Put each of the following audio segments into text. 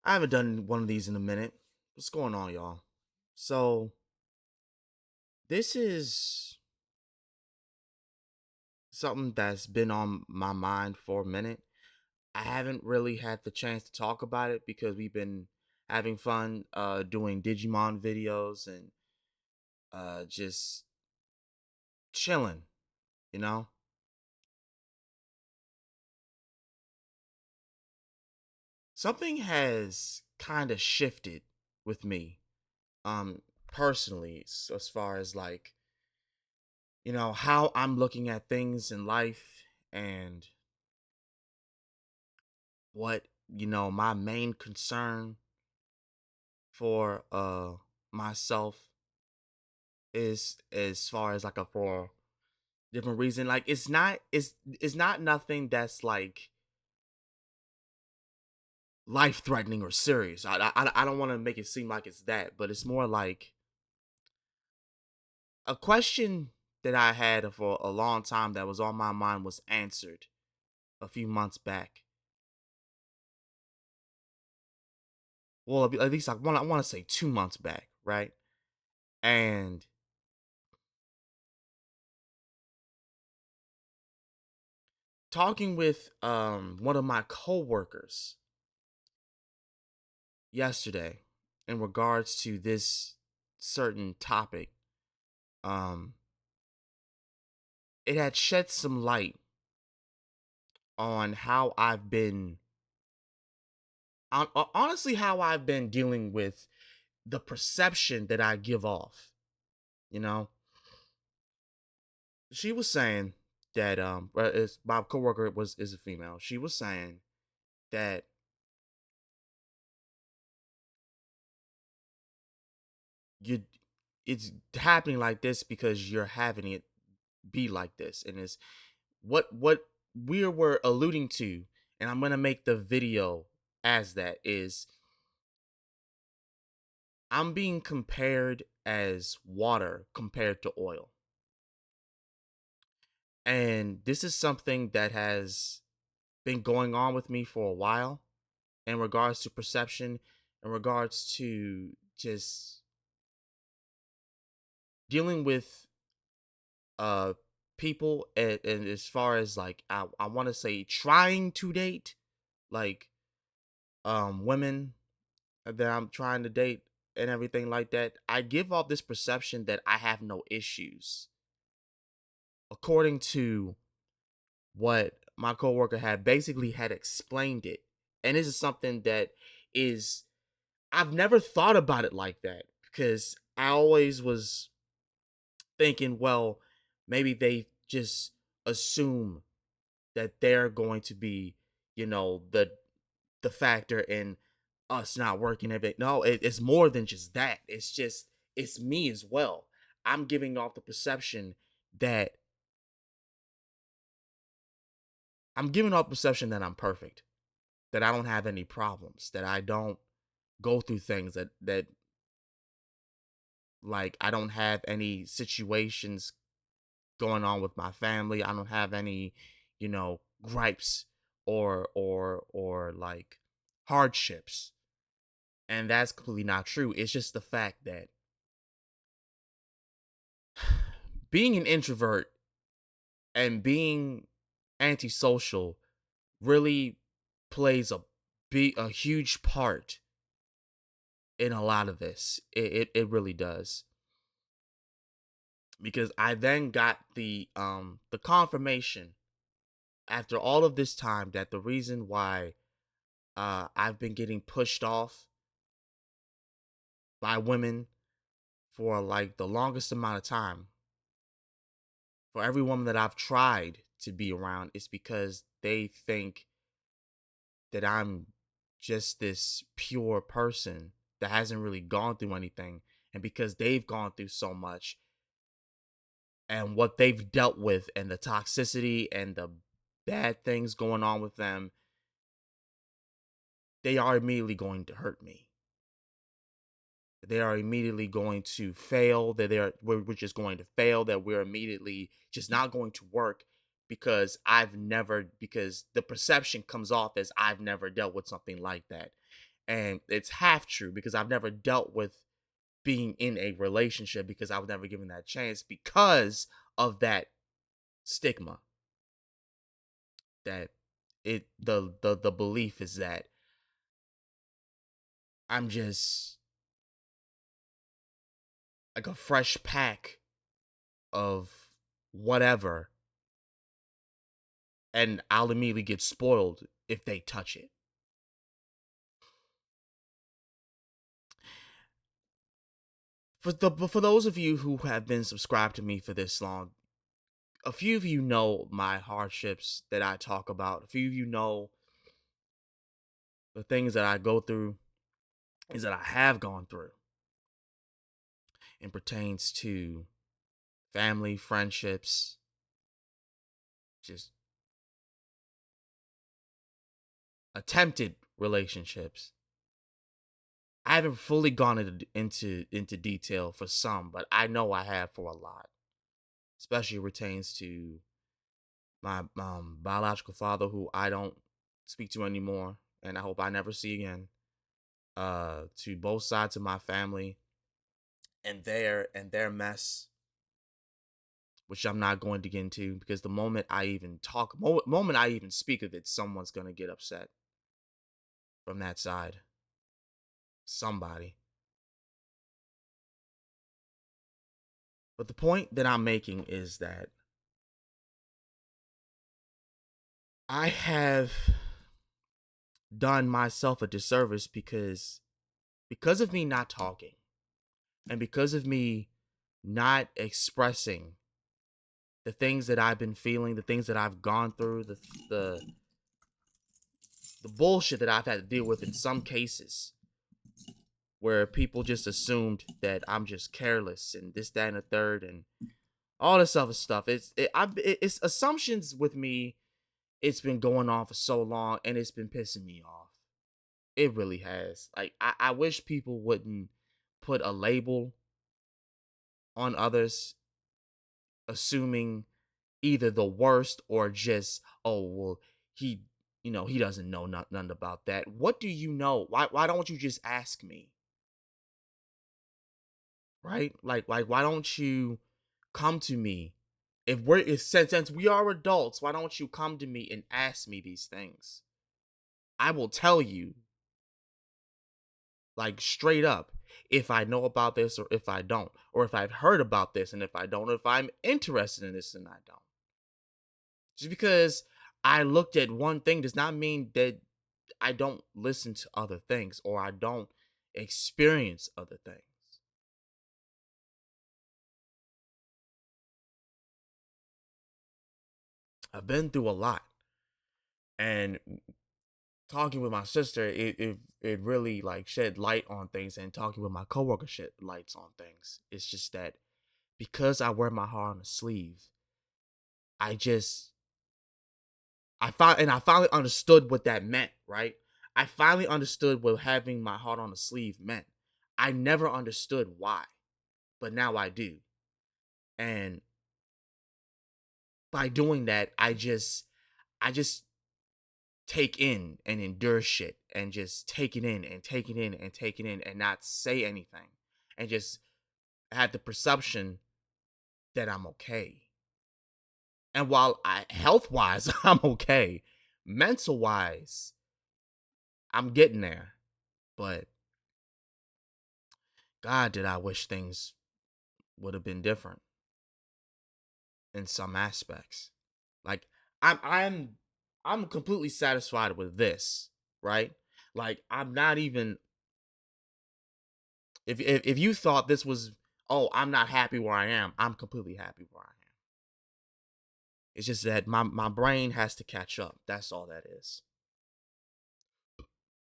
I haven't done one of these in a minute. What's going on, y'all? So, this is something that's been on my mind for a minute. I haven't really had the chance to talk about it because we've been having fun doing Digimon videos and just chilling, you know? Something has kind of shifted with me personally as far as like, how I'm looking at things in life and what my main concern for myself is as far as like a for different reason. Like it's not nothing that's like life threatening or serious. I don't want to make it seem like it's that, but it's more like a question that I had for a long time that was on my mind was answered a few months back. Well, at least I want to say 2 months back, right? And talking with one of my coworkers yesterday in regards to this certain topic, um it had shed some light on how I've been honestly how I've been dealing with the perception that I give off, you know. She was saying that my coworker was is a female. She was saying that you it's happening like this because you're having it be like this, and it's what we were alluding to, and I'm gonna make the video as that is I'm being compared as water compared to oil. And this is something that has been going on with me for a while in regards to perception, in regards to just dealing with uh people and as far as like I want to say trying to date like women that I'm trying to date and everything like that. I give off this perception that I have no issues according to what my coworker had basically had explained it. And this is something that is I've never thought about it like that because I always was thinking, well, maybe they just assume that they're going to be, the factor in us not working everything. No, it's more than just that. It's me as well. I'm giving off the perception that I'm perfect, that I don't have any problems, that I don't go through things that like I don't have any situations going on with my family. I don't have any, gripes or like hardships. And that's completely not true. It's just the fact that being an introvert and being antisocial really plays a huge part in a lot of this. It really does. Because I then got the confirmation after all of this time that the reason why I've been getting pushed off by women for like the longest amount of time, for every woman that I've tried to be around, is because they think that I'm just this pure person that hasn't really gone through anything. And because they've gone through so much and what they've dealt with and the toxicity and the bad things going on with them, they are immediately going to hurt me. They are immediately going to fail, that we're just going to fail, that we're immediately just not going to work because the perception comes off as I've never dealt with something like that. And it's half true because I've never dealt with being in a relationship because I was never given that chance because of that stigma that the belief is that I'm just like a fresh pack of whatever and I'll immediately get spoiled if they touch it. For those of you who have been subscribed to me for this long, a few of you know my hardships that I talk about. A few of you know the things that I go through, things that I have gone through, and pertains to family, friendships, just attempted relationships. I haven't fully gone into detail for some, but I know I have for a lot, especially pertains to my biological father, who I don't speak to anymore, and I hope I never see again. To both sides of my family and their mess, which I'm not going to get into because the moment I even moment I even speak of it, someone's gonna get upset from that side. Somebody. But the point that I'm making is that I have done myself a disservice because of me not talking and because of me not expressing the things that I've been feeling, the things that I've gone through, the bullshit that I've had to deal with in some cases where people just assumed that I'm just careless and this, that, and the third, and all this other stuff. It's assumptions with me. It's been going on for so long, and it's been pissing me off. It really has. Like I wish people wouldn't put a label on others, assuming either the worst or just, oh well, he he doesn't know nothing about that. What do you know? Why don't you just ask me? Right? Like why don't you come to me? If since we are adults, why don't you come to me and ask me these things? I will tell you, like straight up, if I know about this or if I don't, or if I've heard about this and if I don't, or if I'm interested in this and I don't. Just because I looked at one thing does not mean that I don't listen to other things or I don't experience other things. I've been through a lot. And talking with my sister, it really like shed light on things, and talking with my coworker shed lights on things. It's just that because I wear my heart on a sleeve, I just I finally understood what that meant, right? I finally understood what having my heart on a sleeve meant. I never understood why, but now I do. And by doing that, I just take in and endure shit and just take it in and take it in and take it in and not say anything and just have the perception that I'm okay. And while I health wise I'm okay, mental wise I'm getting there. But God, did I wish things would have been different in some aspects. Like I'm I'm completely satisfied with this, right? Like I'm not even if you thought this was, oh, I'm not happy where I am, I'm completely happy where I am. It's just that my brain has to catch up. That's all that is.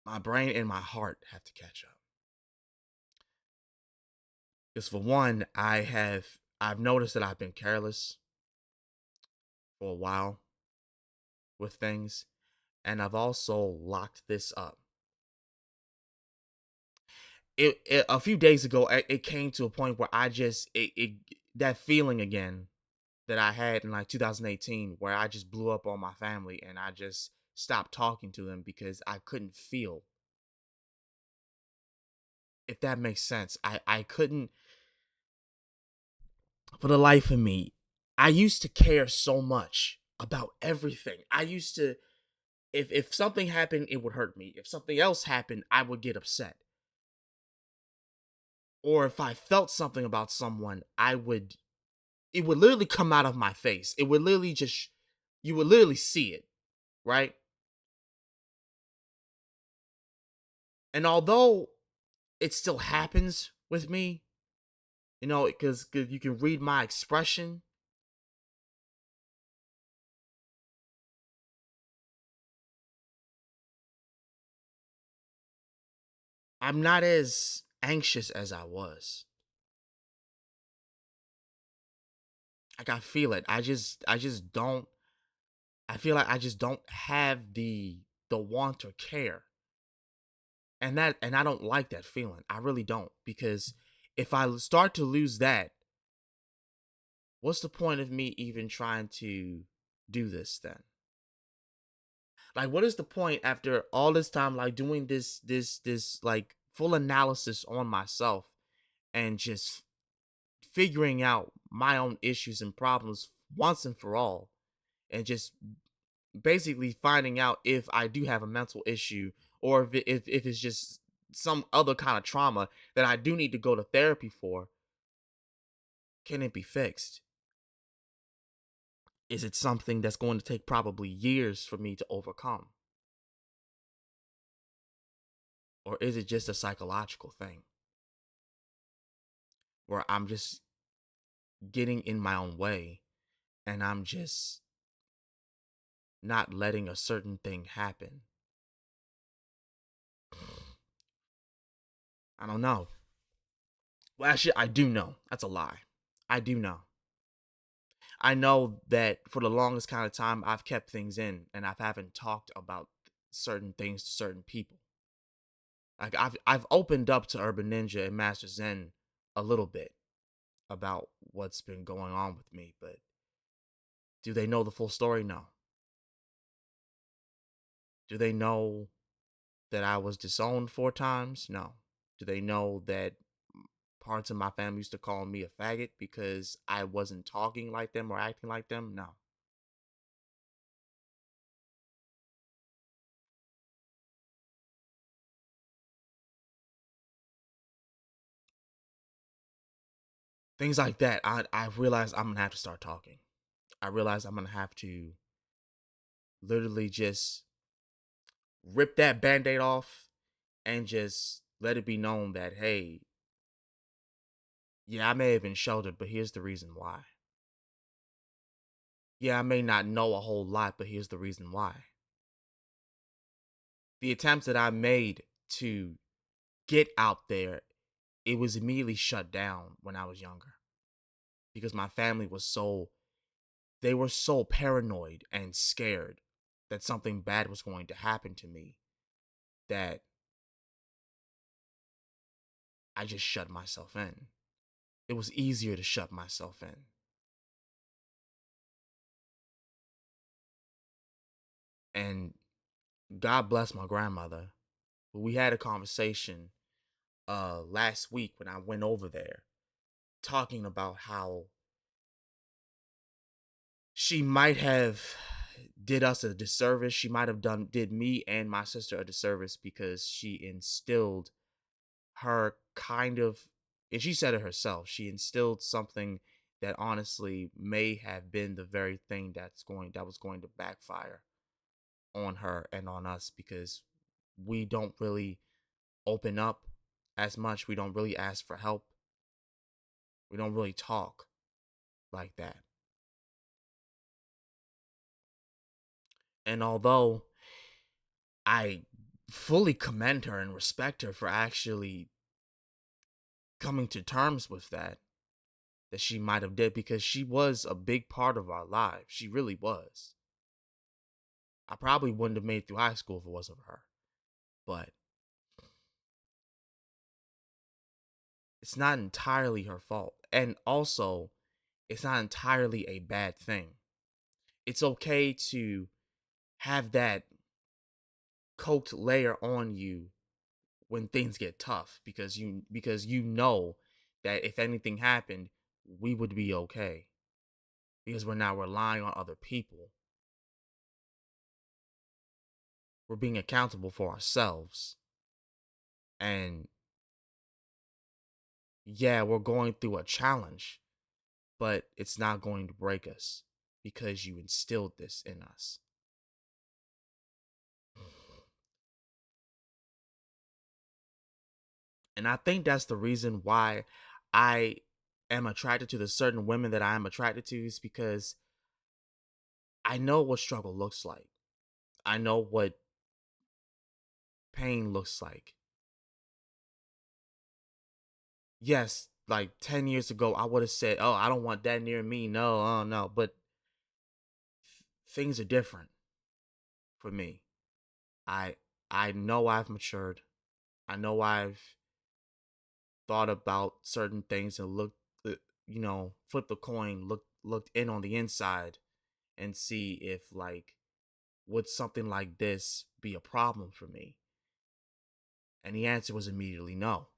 My brain and my heart have to catch up. Because for one, I've noticed that I've been careless for a while with things, and I've also locked this up. A few days ago, it came to a point where I just it that feeling again that I had in like 2018, where I just blew up on my family and I just stopped talking to them because I couldn't feel. if that makes sense. I couldn't for the life of me. I used to care so much about everything. I used to if something happened, it would hurt me. If something else happened, I would get upset. Or if I felt something about someone, I would it would literally come out of my face. It would literally just you would literally see it, right? And although it still happens with me, because you can read my expression, I'm not as anxious as I was. Like I feel it. I just don't I feel like I just don't have the want or care. And I don't like that feeling. I really don't because if I start to lose that, what's the point of me even trying to do this then? Like what is the point after all this time like doing this like full analysis on myself and just figuring out my own issues and problems once and for all and just basically finding out if I do have a mental issue or if it's just some other kind of trauma that I do need to go to therapy for. Can it be fixed? Is it something that's going to take probably years for me to overcome? Or is it just a psychological thing where I'm just getting in my own way and I'm just not letting a certain thing happen? I don't know. Well, actually, I do know. That's a lie. I do know. I know that for the longest kind of time, I've kept things in and I haven't talked about certain things to certain people. Like I've opened up to Urban Ninja and Master Zen a little bit about what's been going on with me, but do they know the full story? No. Do they know that I was disowned 4 times? No. Do they know that parts of my family used to call me a faggot because I wasn't talking like them or acting like them? No. Things like that. I realize I'm gonna have to start talking. I realize I'm gonna have to literally just rip that band-aid off and just let it be known that hey, yeah, I may have been sheltered, but here's the reason why. Yeah, I may not know a whole lot, but here's the reason why. The attempts that I made to get out there, it was immediately shut down when I was younger because my family was so they were so paranoid and scared that something bad was going to happen to me that I just shut myself in. It was easier to shut myself in. And God bless my grandmother. We had a conversation last week when I went over there talking about how she might have did us a disservice. She might have did me and my sister a disservice because she instilled her kind of and she said it herself. She instilled something that honestly may have been the very thing that was going to backfire on her and on us because we don't really open up as much. We don't really ask for help. We don't really talk like that. And although I fully commend her and respect her for actually coming to terms with that she might have did because she was a big part of our lives. She really was. I probably wouldn't have made it through high school if it wasn't for her. But it's not entirely her fault. And also, it's not entirely a bad thing. It's okay to have that coked layer on you when things get tough because you know that if anything happened, we would be okay because we're not relying on other people. We're being accountable for ourselves. And yeah, we're going through a challenge, but it's not going to break us because you instilled this in us. And I think that's the reason why I am attracted to the certain women that I am attracted to is because I know what struggle looks like. I know what pain looks like. Yes, like 10 years ago, I would have said, oh, I don't want that near me. No, oh, no. But things are different for me. I I know I've matured. I know I've thought about certain things and uh, flip the coin, looked in on the inside and see if like would something like this be a problem for me? And the answer was immediately no.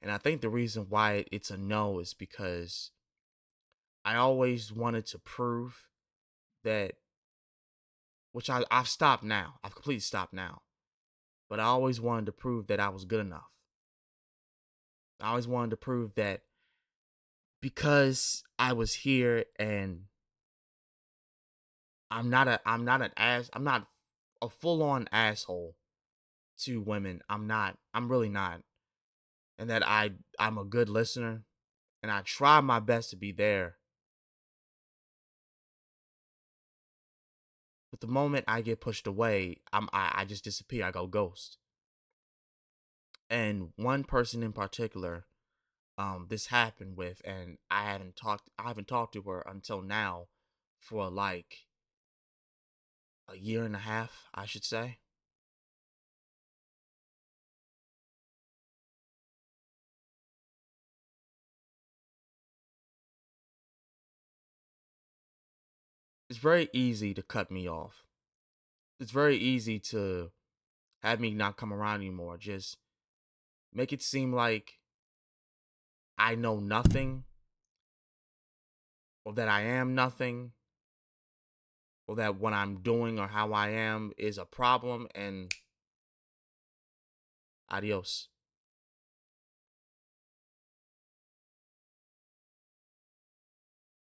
And I think the reason why it's a no is because I always wanted to prove that, which I've stopped now. I've completely stopped now. But I always wanted to prove that I was good enough. I always wanted to prove that because I was here and I'm not a full on asshole to women. I'm not. I'm really not. And that I'm a good listener and I try my best to be there. But the moment I get pushed away, I just disappear. I go ghost. And one person in particular, this happened with, and I haven't talked to her until now for like a year and a half, I should say. It's very easy to cut me off. It's very easy to have me not come around anymore. Just make it seem like I know nothing or that I am nothing or that what I'm doing or how I am is a problem and adios.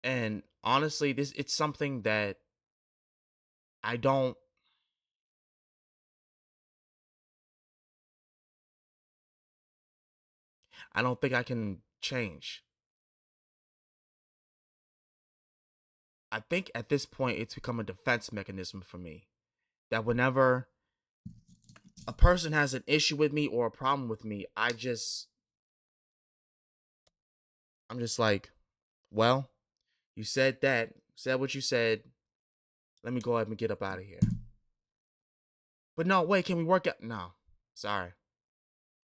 And honestly, this it's something that I don't I don't think I can change. I think at this point it's become a defense mechanism for me. That whenever a person has an issue with me or a problem with me, I'm just like, well, you said that, said what you said. Let me go ahead and get up out of here. But no, wait, can we work out? No, sorry.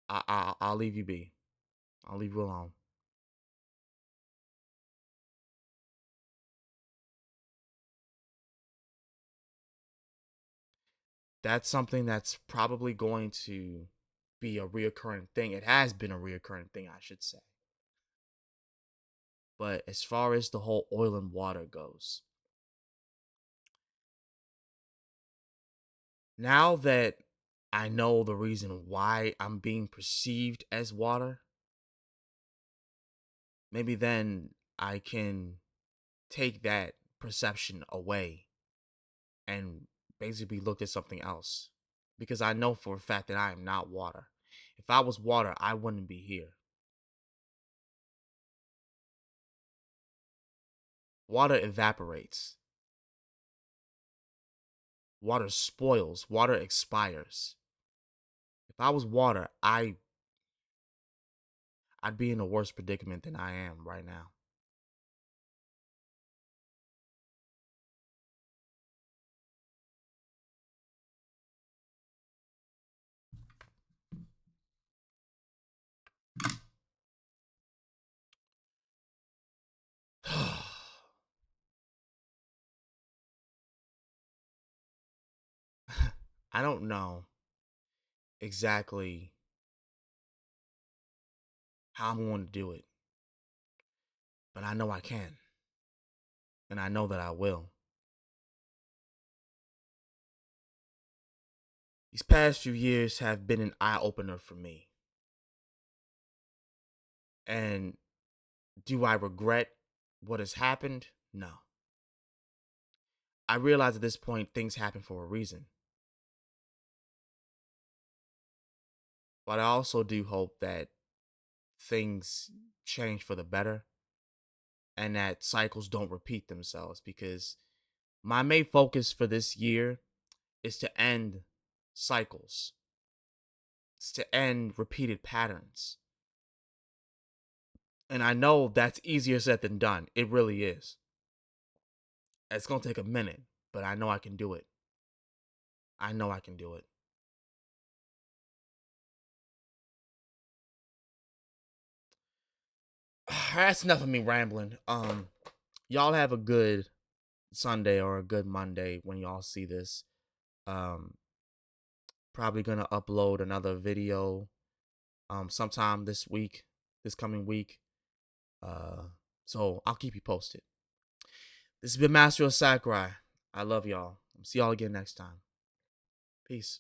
I'll leave you be. I'll leave you alone. That's something that's probably going to be a reoccurring thing. It has been a reoccurring thing, I should say. But as far as the whole oil and water goes, now that I know the reason why I'm being perceived as water, maybe then I can take that perception away and basically look at something else. Because I know for a fact that I am not water. If I was water, I wouldn't be here. Water evaporates, water spoils, water expires. If I was water, I'd be in a worse predicament than I am right now. I don't know exactly how I'm going to do it, but I know I can, and I know that I will. These past few years have been an eye opener for me. And do I regret what has happened? No. I realize at this point things happen for a reason. But I also do hope that things change for the better and that cycles don't repeat themselves, because my main focus for this year is to end cycles. It's to end repeated patterns. And I know that's easier said than done. It really is. It's going to take a minute, but I know I can do it. I know I can do it. That's enough of me rambling. Y'all have a good Sunday or a good Monday when y'all see this. Um, Probably gonna upload another video sometime this week, this coming week. Uh, so I'll keep you posted. This has been Master of Sakurai. I love y'all. See y'all again next time. Peace.